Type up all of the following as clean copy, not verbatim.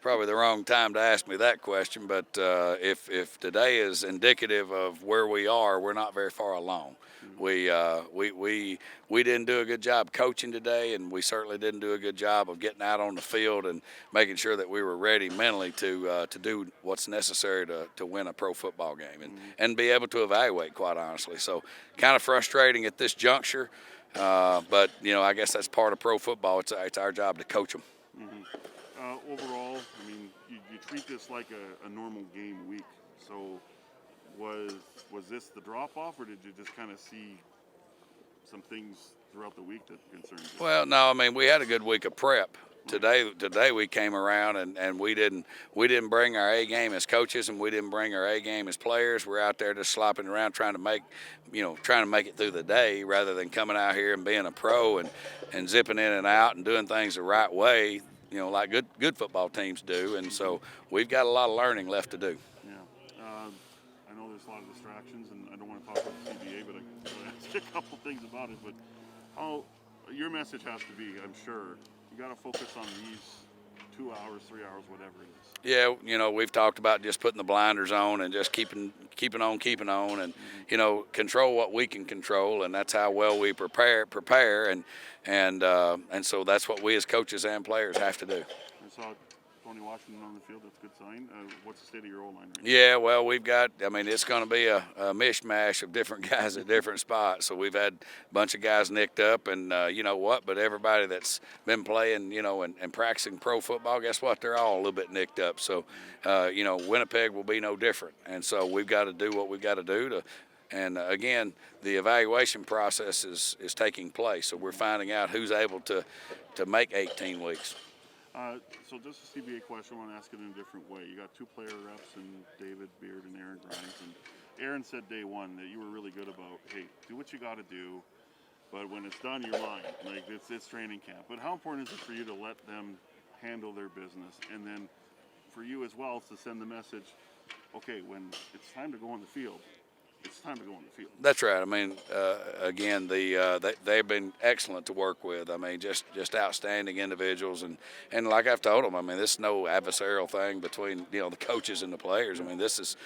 probably the wrong time to ask me that question, but if today is indicative of where we are, we're not very far along. We didn't do a good job coaching today, and we certainly didn't do a good job of getting out on the field and making sure that we were ready mentally to do what's necessary to win a pro football game and be able to evaluate, quite honestly. So kind of frustrating at this juncture, but I guess that's part of pro football. It's our job to coach them. Overall, I mean, you treat this like a normal game week. So was this the drop-off, or did you just kind of see some things throughout the week that concerned you? Well, no, I mean, we had a good week of prep. Today we came around and we didn't bring our A game as coaches, and we didn't bring our A game as players. We're out there just slopping around trying to make it through the day rather than coming out here and being a pro and zipping in and out and doing things the right way, like good football teams do. And so we've got a lot of learning left to do. Yeah. I know there's a lot of distractions, and I don't want to talk about the CBA, but I want to ask you a couple things about it. But your message has to be, I'm sure, you got to focus on these 2 hours, 3 hours, whatever it is. Yeah, we've talked about just putting the blinders on and just keeping on, and control what we can control, and that's how well we prepare, and so that's what we as coaches and players have to do. I saw Tony Washington on the field. That's a good sign. What's the state of your O-line right now? Yeah, well, it's going to be a mishmash of different guys at different spots. So we've had a bunch of guys nicked up, and but everybody that's been playing, and practicing pro football, guess what? They're all a little bit nicked up. So, Winnipeg will be no different. And so we've got to do what we've got to do and again, the evaluation process is taking place. So we're finding out who's able to make 18 weeks. So just a CBA question, I want to ask it in a different way. You got two player reps in David Beard and Aaron Grimes. And Aaron said day one that you were really good about, hey, do what you got to do, but when it's done, you're mine. Like, it's training camp. But how important is it for you to let them handle their business? And then for you as well to send the message, okay, when it's time to go on the field, it's time to go on the field. That's right. I mean, again, they've been excellent to work with. I mean, just outstanding individuals, and like I've told them, I mean, this is no adversarial thing between the coaches and the players. I mean, this is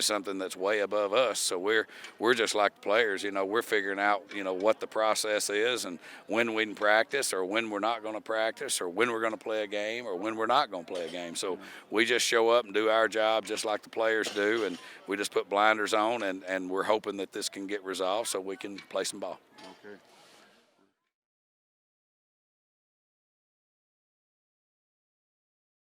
something that's way above us. So we're just like the players. We're figuring out what the process is and when we can practice or when we're not going to practice or when we're going to play a game or when we're not going to play a game. So we just show up and do our job just like the players do, and we just put blinders on and we're hoping that this can get resolved so we can play some ball. Okay.